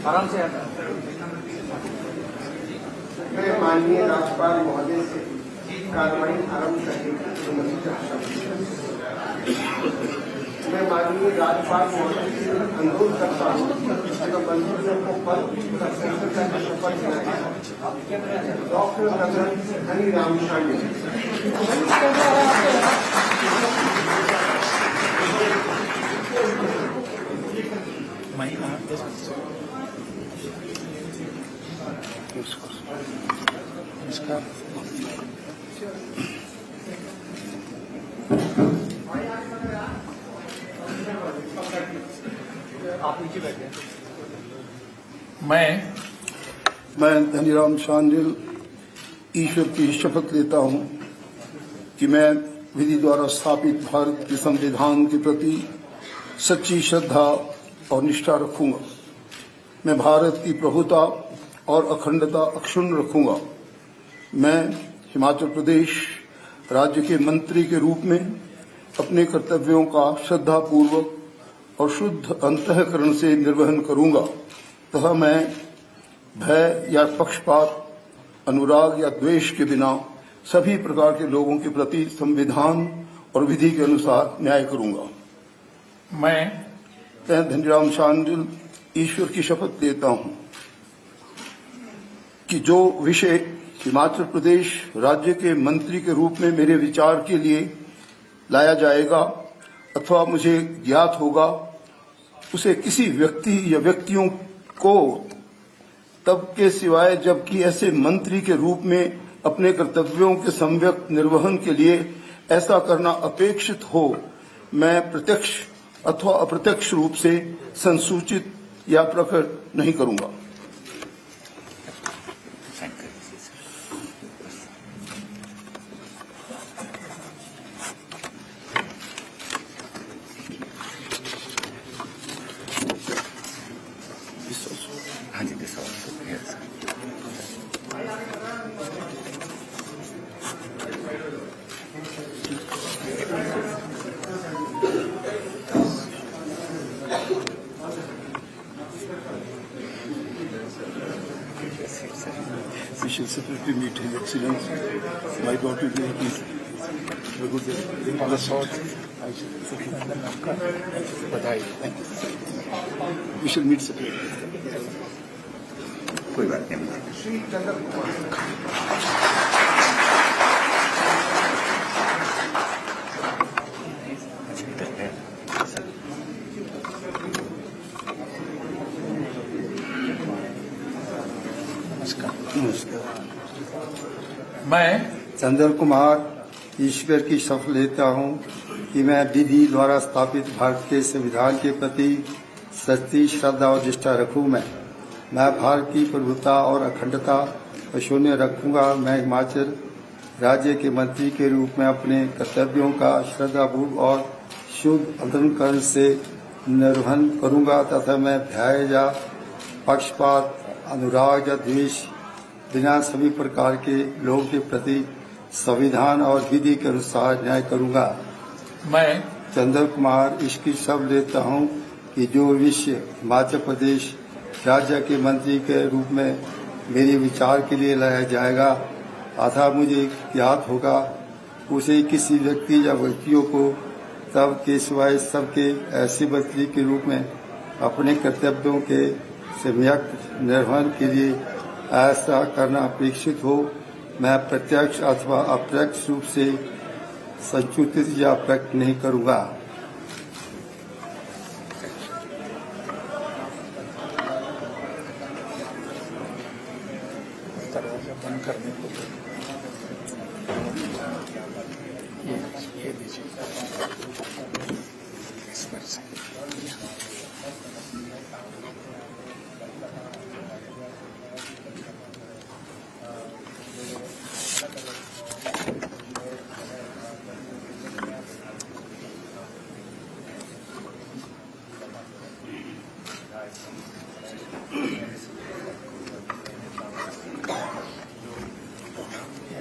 आराम से मैं माननीय राज्यपाल महोदय से कार्रवाई आरंभ करने की अनुमति चाहता हूँ। मैं माननीय राज्यपाल महोदय से अनुरोध करता हूँ कि मंत्रियों को पद का शपथ दिलाएं। डॉक्टर नगरन हरिराम शांडिल। नमस्कार। आप नीचे बैठे। मैं हरिराम शांडिल ईश्वर की शपथ लेता हूं कि मैं विधि द्वारा स्थापित भारत के संविधान के प्रति सच्ची श्रद्धा और निष्ठा रखूंगा। मैं भारत की प्रभुता और अखंडता अक्षुण्ण रखूंगा। मैं हिमाचल प्रदेश राज्य के मंत्री के रूप में अपने कर्तव्यों का श्रद्धापूर्वक और शुद्ध अंतःकरण से निर्वहन करूंगा तथा मैं भय या पक्षपात, अनुराग या द्वेष के बिना सभी प्रकार के लोगों के प्रति संविधान और विधि के अनुसार न्याय करूंगा। मैं धनीराम शांडिल ईश्वर की शपथ लेता हूं कि जो विषय हिमाचल प्रदेश राज्य के मंत्री के रूप में मेरे विचार के लिए लाया जाएगा अथवा मुझे ज्ञात होगा, उसे किसी व्यक्ति या व्यक्तियों को तब के सिवाय जबकि ऐसे मंत्री के रूप में अपने कर्तव्यों के सम्यक निर्वहन के लिए ऐसा करना अपेक्षित हो, मैं प्रत्यक्ष अथवा अप्रत्यक्ष रूप से संसूचित या प्रकट नहीं करूंगा। हाँ जी, this also, yes. Official Secretary meet His Excellency, my daughter is the sword. बधाई। We shall meet Secretary. कोई बात नहीं। श्री चंद्र कुमार। मैं चंद्र कुमार ईश्वर की शपथ लेता हूं कि मैं विधि द्वारा स्थापित भारत के संविधान के प्रति सच्ची श्रद्धा और निष्ठा रखूं। मैं भारत की प्रभुता और अखंडता अक्षुण्ण रखूंगा। मैं हिमाचल राज्य के मंत्री के रूप में अपने कर्तव्यों का श्रद्धापूर्वक और शुद्ध अंतःकरण से निर्वहन करूंगा तथा मैं भय या पक्षपात, अनुराग या द्वेष बिना सभी प्रकार के लोगों के प्रति संविधान और विधि के अनुसार न्याय करूंगा। मैं चंद्र कुमार इसकी शपथ लेता हूं कि जो विषय हिमाचल प्रदेश राज्य के मंत्री के रूप में मेरे विचार के लिए लाया जाएगा अथा मुझे ज्ञात होगा, उसे किसी व्यक्ति या व्यक्तियों को तब के सिवाय सबके ऐसे मंत्री के रूप में अपने कर्तव्यों के सम्यक निर्वहन के लिए ऐसा करना अपेक्षित हो, मैं प्रत्यक्ष अथवा अप्रत्यक्ष रूप से संसूचित या प्रकट नहीं करूंगा। दरवाजा बंद करने को ये दीजिए इस पर से।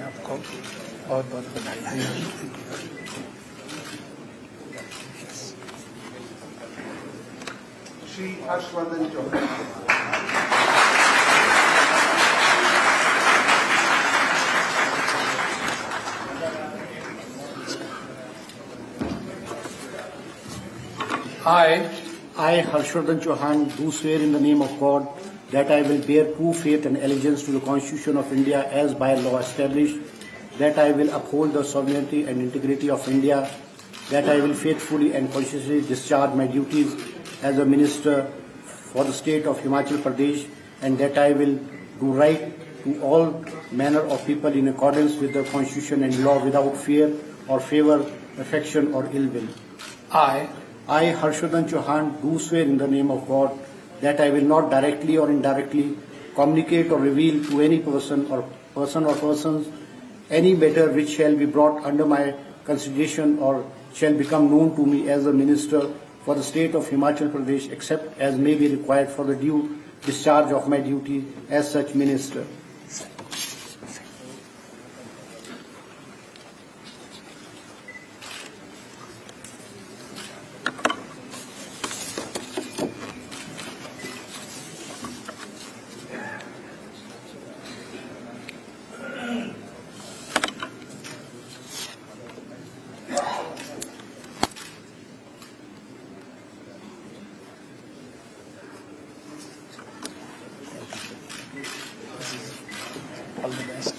आपको बहुत बहुत बधाई। Shri Harshvardhan Chauhan. I, Harshvardhan Chauhan, do swear in the name of God that I will bear true faith and allegiance to the Constitution of India as by law established, that I will uphold the sovereignty and integrity of India, that I will faithfully and conscientiously discharge my duties as a minister for the state of Himachal Pradesh, and that I will do right to all manner of people in accordance with the Constitution and law without fear or favour, affection or ill will. I, Harshvardhan Chauhan, do swear in the name of God that I will not directly or indirectly communicate or reveal to any person or persons any matter which shall be brought under my consideration or shall become known to me as a minister for the state of Himachal Pradesh, except as may be required for the due discharge of my duty as such minister. All the best.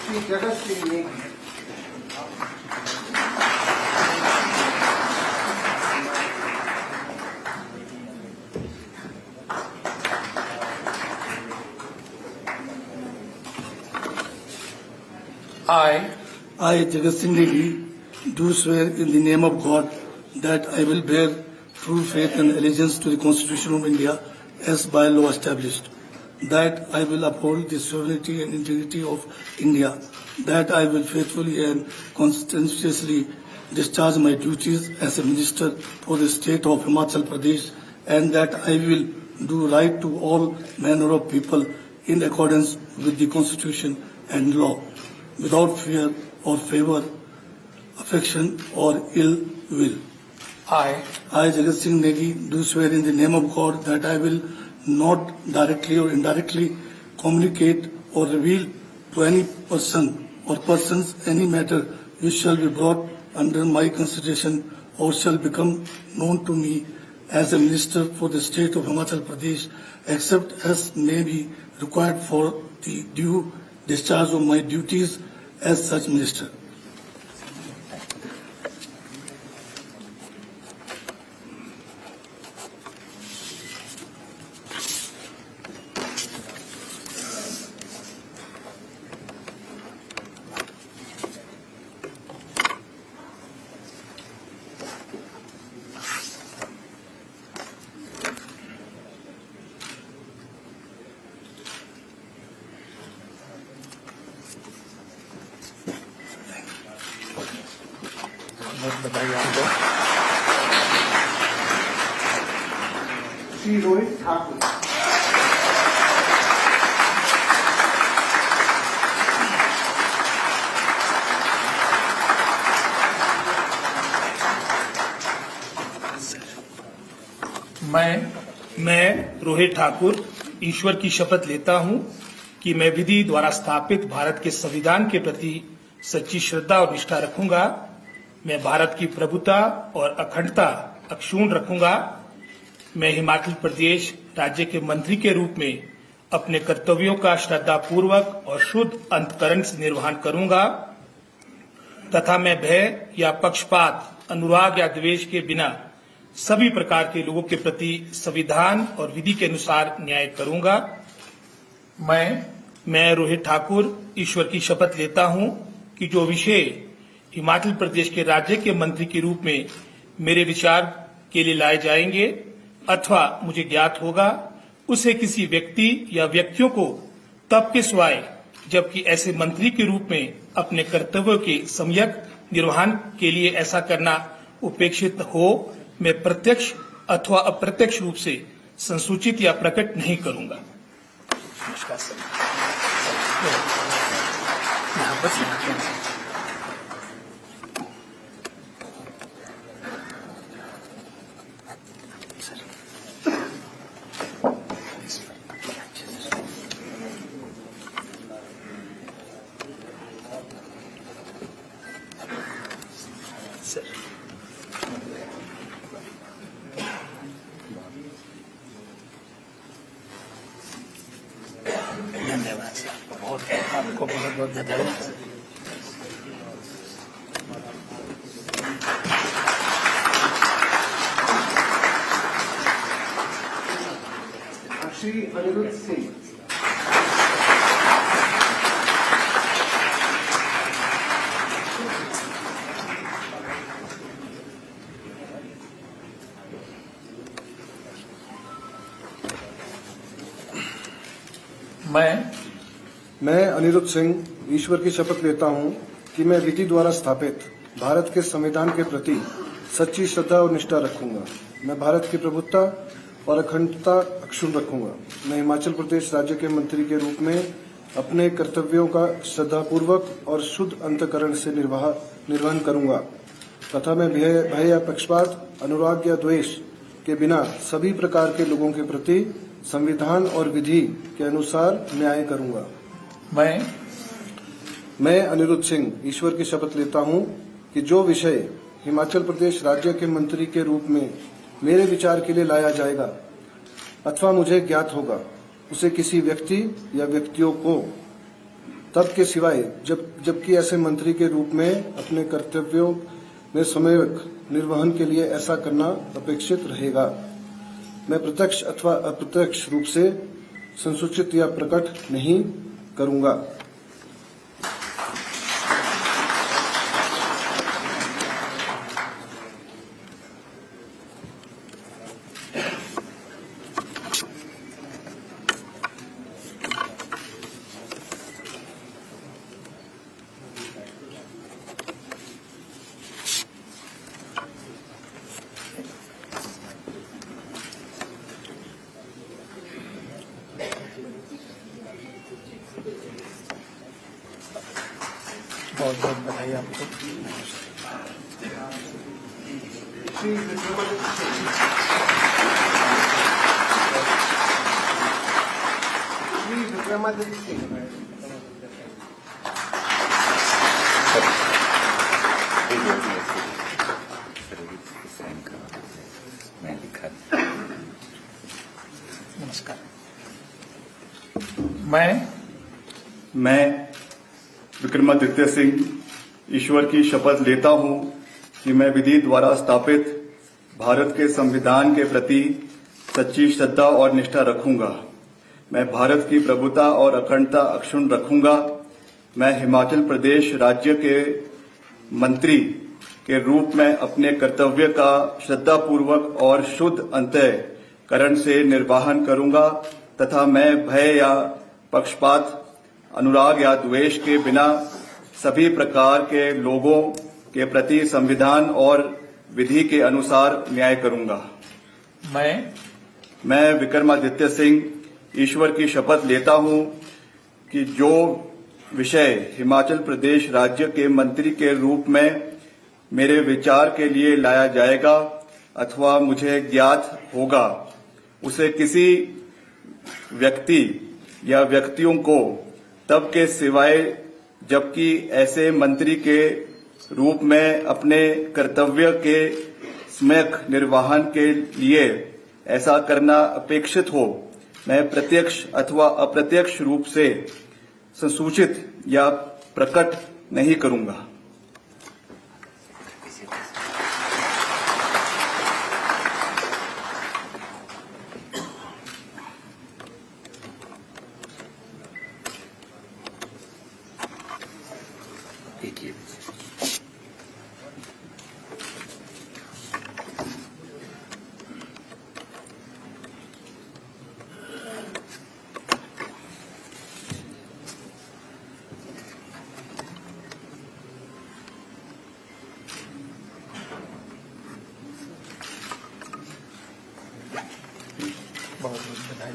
Shri Jagat Singh Negi. I, Jagat Singh Negi, do swear in the name of God that I will bear true faith and allegiance to the Constitution of India as by law established, that I will uphold the sovereignty and integrity of India, that I will faithfully and conscientiously discharge my duties as a minister for the state of Himachal Pradesh, and that I will do right to all manner of people in accordance with the Constitution and law, without fear or favor, affection or ill will. I, Jagat Singh Negi, do swear in the name of God that I will not directly or indirectly communicate or reveal to any person or persons any matter which shall be brought under my consideration or shall become known to me as a minister for the state of Himachal Pradesh, except as may be required for the due discharge of my duties as such minister. बहुत बधाई आपको। श्री रोहित ठाकुर। मैं रोहित ठाकुर ईश्वर की शपथ लेता हूं कि मैं विधि द्वारा स्थापित भारत के संविधान के प्रति सच्ची श्रद्धा और निष्ठा रखूंगा। मैं भारत की प्रभुता और अखंडता अक्षुण्ण रखूंगा। मैं हिमाचल प्रदेश राज्य के मंत्री के रूप में अपने कर्तव्यों का श्रद्धापूर्वक और शुद्ध अंतःकरण से निर्वहन करूंगा तथा मैं भय या पक्षपात, अनुराग या द्वेष के बिना सभी प्रकार के लोगों के प्रति संविधान और विधि के अनुसार न्याय करूंगा। मैं रोहित ठाकुर ईश्वर की शपथ लेता हूं कि जो विषय हिमाचल प्रदेश के राज्य के मंत्री के रूप में मेरे विचार के लिए लाए जाएंगे अथवा मुझे ज्ञात होगा, उसे किसी व्यक्ति या व्यक्तियों को तब के सिवाय जबकि ऐसे मंत्री के रूप में अपने कर्तव्यों के सम्यक निर्वहन के लिए ऐसा करना उपेक्षित हो, मैं प्रत्यक्ष अथवा अप्रत्यक्ष रूप से संसूचित या प्रकट नहीं करूंगा। धन्यवाद सर, आपको बहुत बहुत बधाई। श्री अनिरुद्ध सिंह। मैं अनिरुद्ध सिंह ईश्वर की शपथ लेता हूं कि मैं विधि द्वारा स्थापित भारत के संविधान के प्रति सच्ची श्रद्धा और निष्ठा रखूंगा। मैं भारत की प्रभुता और अखंडता अक्षुण्ण रखूंगा। मैं हिमाचल प्रदेश राज्य के मंत्री के रूप में अपने कर्तव्यों का श्रद्धापूर्वक और शुद्ध अंतःकरण से निर्वहन करूंगा तथा मैं भय या पक्षपात, अनुराग या द्वेष के बिना सभी प्रकार के लोगों के प्रति संविधान और विधि के अनुसार न्याय करूंगा। मैं अनिरुद्ध सिंह ईश्वर की शपथ लेता हूं कि जो विषय हिमाचल प्रदेश राज्य के मंत्री के रूप में मेरे विचार के लिए लाया जाएगा अथवा मुझे ज्ञात होगा, उसे किसी व्यक्ति या व्यक्तियों को तब के सिवाय जबकि ऐसे मंत्री के रूप में अपने कर्तव्यों में सम्यक निर्वहन के लिए ऐसा करना अपेक्षित रहेगा। मैं प्रत्यक्ष अथवा अप्रत्यक्ष रूप से संसूचित या प्रकट नहीं करूंगा। बहुत बहुत बधाई आपको। श्री विक्रमादित्य सिंह, श्री विक्रमादित्य सिंह, नमस्कार। मैं विक्रमादित्य सिंह ईश्वर की शपथ लेता हूं कि मैं विधि द्वारा स्थापित भारत के संविधान के प्रति सच्ची श्रद्धा और निष्ठा रखूंगा। मैं भारत की प्रभुता और अखंडता अक्षुण्ण रखूंगा। मैं हिमाचल प्रदेश राज्य के मंत्री के रूप में अपने कर्तव्य का श्रद्धापूर्वक और शुद्ध अंतःकरण से निर्वहन करूंगा तथा मैं भय या पक्षपात, अनुराग या द्वेष के बिना सभी प्रकार के लोगों के प्रति संविधान और विधि के अनुसार न्याय करूंगा। मैं विक्रमादित्य सिंह ईश्वर की शपथ लेता हूं कि जो विषय हिमाचल प्रदेश राज्य के मंत्री के रूप में मेरे विचार के लिए लाया जाएगा अथवा मुझे ज्ञात होगा, उसे किसी व्यक्ति या व्यक्तियों को तब के सिवाय जबकि ऐसे मंत्री के रूप में अपने कर्तव्य के सम्यक निर्वहन के लिए ऐसा करना अपेक्षित हो, मैं प्रत्यक्ष अथवा अप्रत्यक्ष रूप से संसूचित या प्रकट नहीं करूंगा। बहुत बहुत बधाई।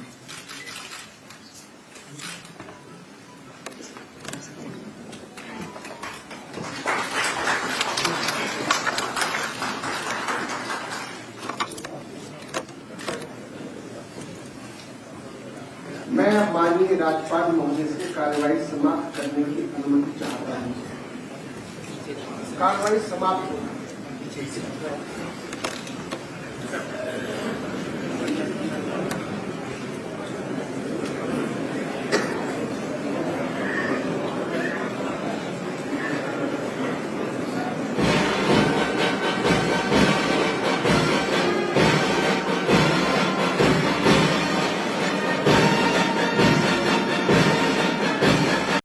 मैं माननीय राज्यपाल महोदय से कार्यवाही समाप्त करने की अनुमति चाहता हूँ। कार्यवाही समाप्त हो।